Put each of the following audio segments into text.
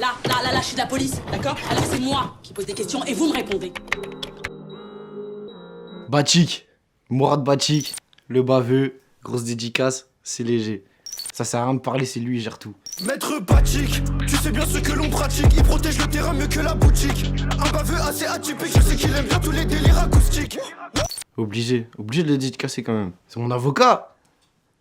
Là, je suis de la police, d'accord? Alors c'est moi qui pose des questions et vous me répondez. Batik, Mourad Batik, le baveux, grosse dédicace, c'est léger. Ça sert à rien de parler, c'est lui, il gère tout. Maître Batik, tu sais bien ce que l'on pratique. Il protège le terrain mieux que la boutique. Un baveux assez atypique, je sais qu'il aime bien tous les délires acoustiques. Obligé de le dédicacer quand même. C'est mon avocat.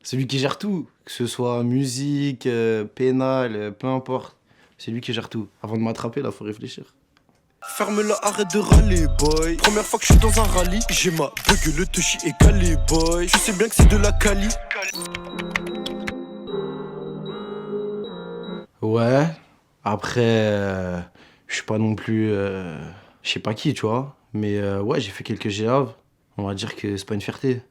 C'est lui qui gère tout. Que ce soit musique, pénal, peu importe. C'est lui qui gère tout. Avant de m'attraper, là, faut réfléchir. Ferme-la, arrête de râler, boy. Première fois que je suis dans un rallye, j'ai ma bug, le touchy est calé, boy. Je sais bien que c'est de la cali. Ouais. Après, je suis pas non plus... je sais pas qui, tu vois. Mais ouais, j'ai fait quelques GAV. On va dire que c'est pas une fierté.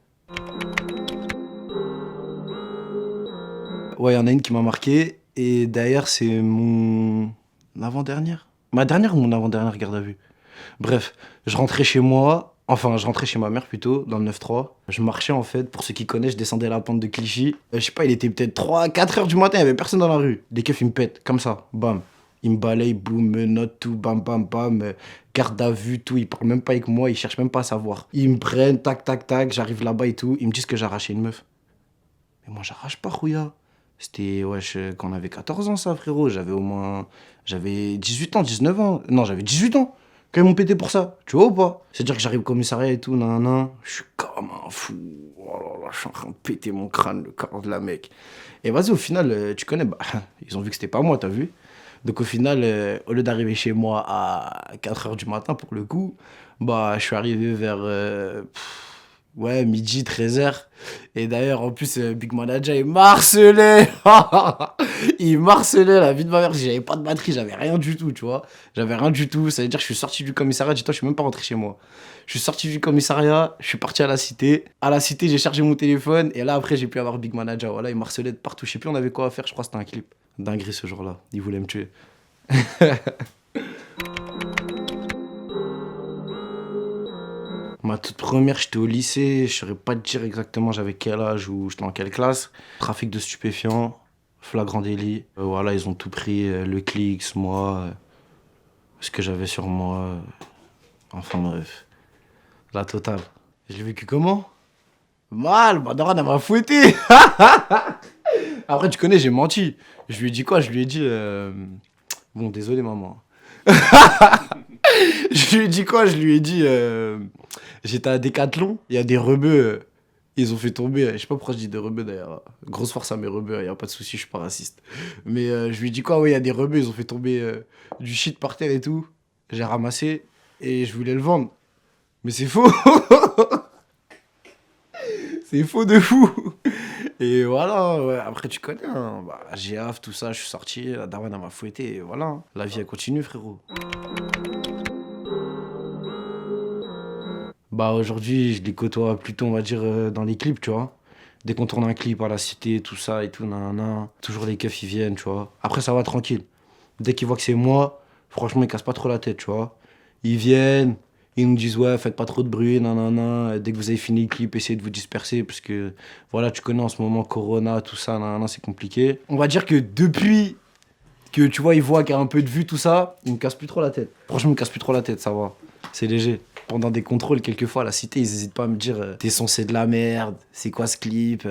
Ouais, il y en a une qui m'a marqué. Et d'ailleurs, c'est mon avant-dernière. Ma dernière ou mon avant-dernière garde à vue. Bref, je rentrais chez moi. Enfin, je rentrais chez ma mère plutôt, dans le 9-3. Je marchais en fait, pour ceux qui connaissent, je descendais la pente de Clichy. Je sais pas, il était peut-être 3-4 heures du matin, il y avait personne dans la rue. Les keufs, ils me pètent, comme ça, bam. Ils me balayent, boum, menottes, tout, bam, bam, bam. Garde à vue, tout. Ils parlent même pas avec moi, ils cherchent même pas à savoir. Ils me prennent, tac, tac, tac, j'arrive là-bas et tout. Ils me disent que j'ai arraché une meuf. Mais moi, j'arrache pas, Rouya. C'était, wesh, quand on avait 14 ans, ça, frérot. J'avais 18 ans, 19 ans. Non, j'avais 18 ans. Quand ils m'ont pété pour ça, tu vois ou pas? C'est-à-dire que j'arrive au commissariat et tout, nan. Je suis comme un fou. Oh là là, je suis en train de péter mon crâne, le corps de la mec. Et vas-y, au final, tu connais, bah, ils ont vu que c'était pas moi, t'as vu? Donc au final, au lieu d'arriver chez moi à 4 heures du matin, pour le coup, bah, je suis arrivé vers... ouais, midi, 13 heures. Et d'ailleurs, en plus, Big Manager, il m'harcelait. Il m'harcelait, la vie de ma mère. J'avais pas de batterie, j'avais rien du tout, tu vois. J'avais rien du tout. Ça veut dire que je suis sorti du commissariat. Dis-toi, je suis même pas rentré chez moi. Je suis sorti du commissariat, je suis parti à la cité. À la cité, j'ai chargé mon téléphone. Et là, après, j'ai pu avoir Big Manager. Voilà, il m'harcelait de partout. Je sais plus, on avait quoi à faire. Je crois que c'était un clip. Dinguerie ce jour-là. Il voulait me tuer. Ma toute première, j'étais au lycée, je saurais pas te dire exactement j'avais quel âge ou j'étais en quelle classe. Trafic de stupéfiants, flagrant délit. Voilà, ils ont tout pris, le Clix, moi, ce que j'avais sur moi. Enfin bref, la totale. Je l'ai vécu comment? Mal, ma daronne, elle m'a fouetté. Après, tu connais, j'ai menti. Je lui ai dit quoi? Je lui ai dit... Bon, désolé maman. Je lui ai dit quoi? Je lui ai dit... J'étais à Décathlon, il y a des rebeux, ils ont fait tomber, je sais pas pourquoi je dis des rebeux d'ailleurs, grosse force à mes rebeux, il y a pas de souci, je suis pas raciste. Mais je lui ai dit quoi? Ouais, il y a des rebeux, ils ont fait tomber du shit par terre et tout. J'ai ramassé et je voulais le vendre. Mais c'est faux. C'est faux de fou. Et voilà, ouais. Après tu connais, hein. Bah, j'ai hâte, tout ça, je suis sorti, la daronne elle m'a fouetté, et voilà. La vie elle continue, frérot. Bah aujourd'hui, je les côtoie plutôt, on va dire, dans les clips, tu vois. Dès qu'on tourne un clip à la cité, tout ça et tout, nanana, toujours les keufs, ils viennent, tu vois. Après, ça va tranquille. Dès qu'ils voient que c'est moi, franchement, ils cassent pas trop la tête, tu vois. Ils viennent, ils nous disent, ouais, faites pas trop de bruit, nanana. Dès que vous avez fini le clip, essayez de vous disperser, parce que, voilà, tu connais en ce moment, Corona, tout ça, nanana, c'est compliqué. On va dire que depuis que, tu vois, ils voient qu'il y a un peu de vue, tout ça, ils me cassent plus trop la tête. Franchement, ils me cassent plus trop la tête, ça va. C'est léger. Pendant des contrôles, quelquefois, à la cité, ils hésitent pas à me dire tes sons, c'est de la merde, c'est quoi ce clip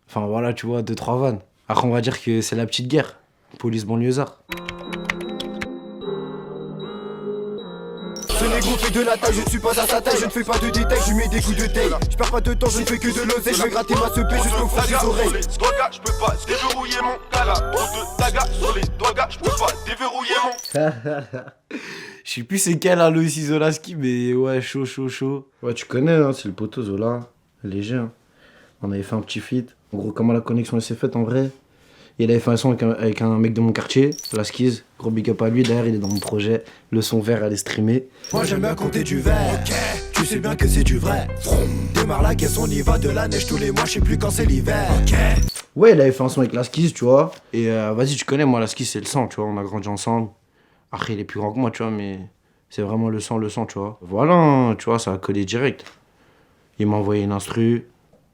Enfin, voilà, tu vois, 2-3 vannes. Après, on va dire que c'est la petite guerre. Police banlieusard. Ce négo fait de la taille, je ne suis pas à sa taille, je ne fais pas de détails, je mets des coups de taille. Je perds pas de temps, je ne fais que de l'oseille, je vais gratter ma seupée jusqu'au fond des oreilles. Je peux pas déverrouiller mon gala. Trop de tagas sur les doigts, je peux pas déverrouiller mon. Je sais plus c'est quel, hein, Loïs Izolaski, mais ouais, chaud. Ouais, tu connais, hein, c'est le poteau Zola. Léger, hein. On avait fait un petit feat. En gros, comment la connexion s'est faite en vrai. Il avait fait un son avec un mec de mon quartier, la Skiz. Gros big up à lui, d'ailleurs, il est dans mon projet. Le son vert, elle est streamé. Moi j'aime bien compter du verre, ok. Tu sais bien que c'est du vrai. Démarre la caisse, on y va, de la neige tous les mois, je sais plus quand c'est l'hiver, ok. Ouais, il avait fait un son avec la Skiz, tu vois. Et vas-y, tu connais, moi, la Skiz, c'est le sang, tu vois. On a grandi ensemble. Après, il est plus grand que moi, tu vois, mais c'est vraiment le sang, tu vois. Voilà, hein, tu vois, ça a collé direct. Il m'a envoyé une instru,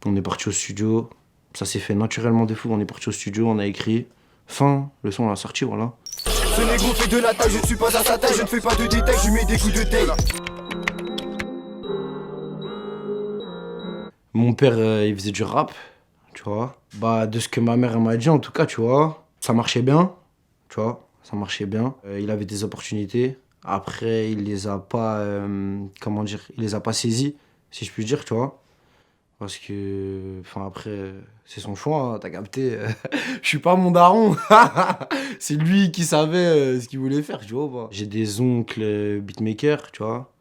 on est parti au studio. Ça s'est fait naturellement de fou. On est parti au studio, on a écrit. Fin, le son l'a sorti, voilà. Ce négro fait de la taille, je ne suis pas à sa taille, je ne fais pas de détails, je lui mets des coups de taille. Mon père, il faisait du rap, tu vois. Bah, de ce que ma mère elle m'a dit, en tout cas, tu vois, ça marchait bien, tu vois, ça marchait bien. Il avait des opportunités. Après, il les a pas, comment dire, il les a pas saisies, si je puis dire, tu vois. Parce que, enfin, après, c'est son choix, hein, t'as capté. Je suis pas mon daron. C'est lui qui savait ce qu'il voulait faire, tu vois. Bah. J'ai des oncles beatmakers, tu vois.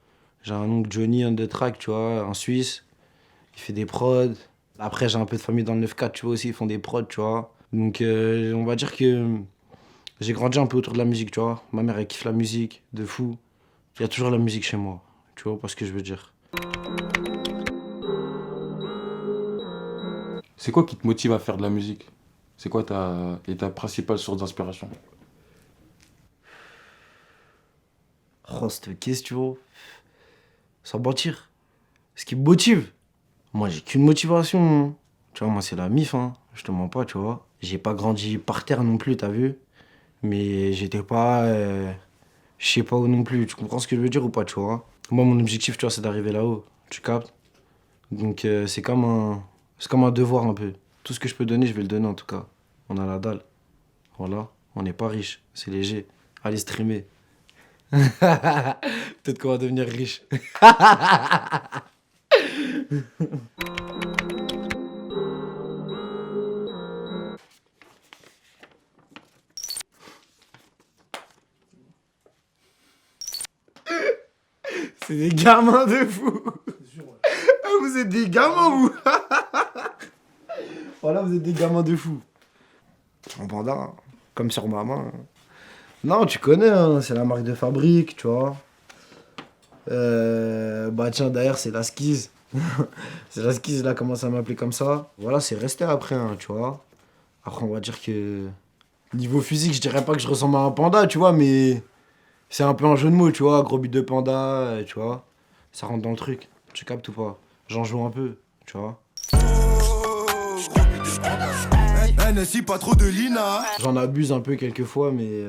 J'ai un oncle Johnny on the track, tu vois, en Suisse. Il fait des prods. Après, j'ai un peu de famille dans le 9-4, tu vois, aussi, ils font des prods, tu vois. Donc, on va dire que j'ai grandi un peu autour de la musique, tu vois. Ma mère, elle kiffe la musique, de fou. Il y a toujours la musique chez moi, tu vois pas ce que je veux dire. C'est quoi qui te motive à faire de la musique? C'est quoi ta principale source d'inspiration? Oh, cette question, sans mentir. Ce qui me motive, moi, j'ai qu'une motivation. Hein. Tu vois, moi, c'est la MIF, hein. Je te mens pas, tu vois. J'ai pas grandi par terre non plus, t'as vu? Mais j'étais pas... je sais pas où non plus. Tu comprends ce que je veux dire ou pas, tu vois? Moi, mon objectif, tu vois, c'est d'arriver là-haut. Tu captes? Donc, c'est comme un devoir un peu. Tout ce que je peux donner, je vais le donner en tout cas. On a la dalle. Voilà. On n'est pas riche. C'est léger. Allez streamer. Peut-être qu'on va devenir riche. C'est des gamins de fou. Ah, vous êtes des gamins, vous. Voilà, vous êtes des gamins de fou. En panda, comme sur ma main. Non, tu connais, hein, c'est la marque de fabrique, tu vois. Bah tiens, d'ailleurs, c'est la skis. C'est la skis, là, commence à m'appeler comme ça. Voilà, c'est resté après, hein, tu vois. Après, on va dire que... Niveau physique, je dirais pas que je ressemble à un panda, tu vois, mais... C'est un peu un jeu de mots, tu vois, gros but de panda, tu vois. Ça rentre dans le truc, tu captes ou pas? J'en joue un peu, tu vois. NSI, pas trop de Lina. J'en abuse un peu quelques fois, mais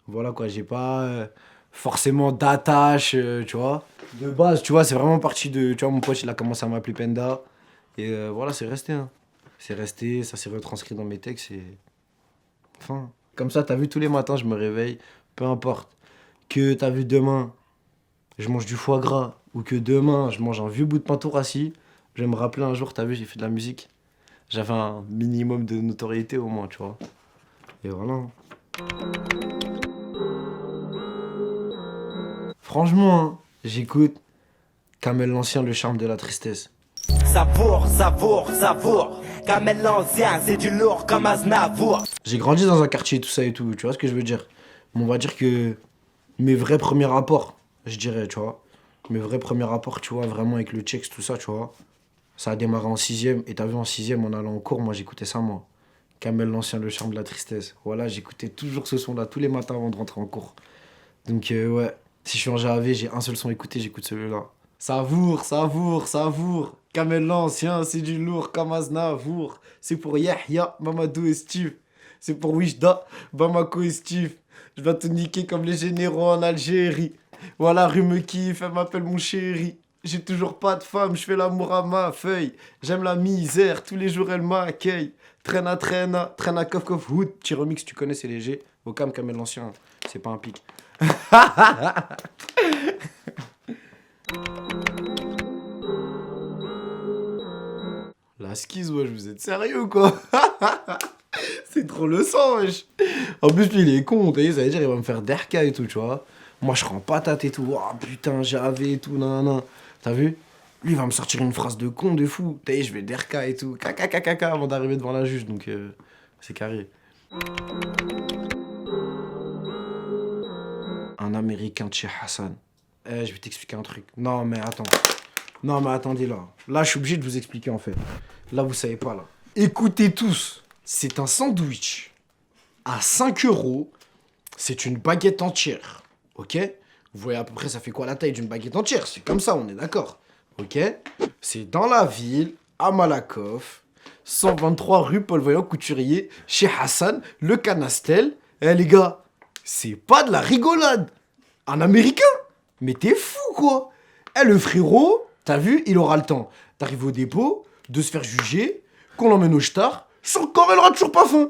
voilà quoi, j'ai pas forcément d'attache, tu vois. De base, tu vois, c'est vraiment parti de... Tu vois, mon pote, il a commencé à m'appeler Penda. Et voilà, c'est resté, hein. C'est resté, ça s'est retranscrit dans mes textes et... Enfin, comme ça, t'as vu, tous les matins, je me réveille, peu importe. Que t'as vu demain, je mange du foie gras, ou que demain, je mange un vieux bout de pain tout rassis, je vais me rappeler un jour, t'as vu, j'ai fait de la musique. J'avais un minimum de notoriété au moins, tu vois. Et voilà. Franchement, hein, j'écoute Kamel l'Ancien, le charme de la tristesse. Savoure, savoure, savoure. Kamel l'Ancien, c'est du lourd comme Aznavour. J'ai grandi dans un quartier, tout ça et tout, tu vois ce que je veux dire. Mais on va dire que mes vrais premiers rapports, je dirais, tu vois. Mes vrais premiers rapports, tu vois, vraiment avec le Chex, tout ça, tu vois. Ça a démarré en 6ème, et t'as vu, en 6ème, en allant en cours, moi j'écoutais ça, moi. Kamel l'Ancien, le charme de la tristesse. Voilà, j'écoutais toujours ce son-là, tous les matins avant de rentrer en cours. Donc ouais, si je suis en GAV, j'ai un seul son écouté, j'écoute celui-là. Savoure, savoure, savoure. Kamel l'Ancien, c'est du lourd comme Aznavour. C'est pour Yahya, Mamadou et Steve. C'est pour Wijda, Bamako et Steve. Je vais te niquer comme les généraux en Algérie. Voilà, rue me kiffe, elle m'appelle mon chéri. J'ai toujours pas de femme, je fais l'amour à ma feuille. J'aime la misère, tous les jours elle m'accueille. Traîne à coff coff hood. Petit remix, tu connais, c'est léger. Au calme, Kamel l'Ancien, c'est pas un pic. La skis, wesh, vous êtes sérieux, quoi? C'est trop le sang, wesh. En plus, lui, il est con, t'as vu, ça veut dire il va me faire derka et tout, tu vois. Moi, je rends patate et tout. Oh putain, j'avais et tout, nan. T'as vu? Lui, il va me sortir une phrase de con, de fou. T'as vu, je vais derka et tout. Caca, avant d'arriver devant la juge, donc c'est carré. Un Américain de chez Hassan. Je vais t'expliquer un truc. Non, mais attends. Non, mais attendez, là. Là, je suis obligé de vous expliquer, en fait. Là, vous savez pas, là. Écoutez tous. C'est un sandwich à 5 €. C'est une baguette entière. Ok? Vous voyez à peu près, ça fait quoi la taille d'une baguette entière? C'est comme ça, on est d'accord. Ok? C'est dans la ville, à Malakoff. 123 rue Paul Vaillant Couturier, chez Hassan, le Canastel. Eh les gars, c'est pas de la rigolade. Un Américain? Mais t'es fou quoi. Eh le frérot, t'as vu, il aura le temps d'arriver au dépôt, de se faire juger, qu'on l'emmène au star. Son corps, elle aura toujours pas faim.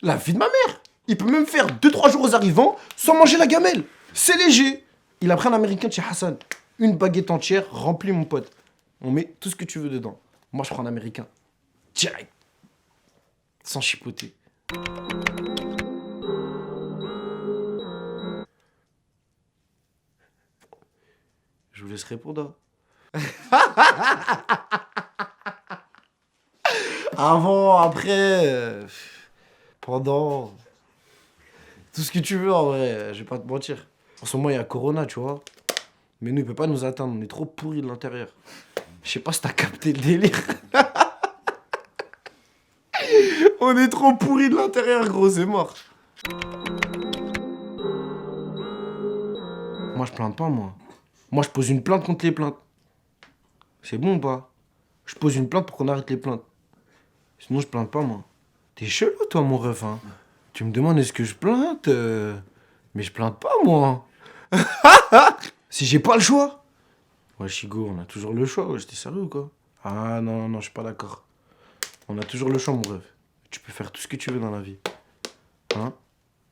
La vie de ma mère. Il peut même faire 2-3 jours aux arrivants sans manger la gamelle. C'est léger. Il a pris un Américain de chez Hassan. Une baguette entière remplie, mon pote. On met tout ce que tu veux dedans. Moi, je prends un Américain. Direct. Sans chipoter. Je vous laisse répondre. Avant, après, pendant. Tout ce que tu veux en vrai, je vais pas te mentir. En ce moment, il y a Corona, tu vois. Mais nous, il peut pas nous atteindre, on est trop pourris de l'intérieur. Je sais pas si t'as capté le délire. On est trop pourris de l'intérieur, gros, c'est mort. Moi, je plainte pas, moi. Moi, je pose une plainte contre les plaintes. C'est bon ou pas? Je pose une plainte pour qu'on arrête les plaintes. Sinon, je plainte pas, moi. T'es chelou, toi, mon ref, hein. Tu me demandes est-ce que je plainte mais je plainte pas, moi. Si j'ai pas le choix. Ouais, Chigo, on a toujours le choix. Ouais, j'étais sérieux ou quoi? Ah non, non, je suis pas d'accord. On a toujours le choix, mon ref. Tu peux faire tout ce que tu veux dans la vie. Hein?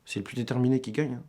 C'est le plus déterminé qui gagne. Hein.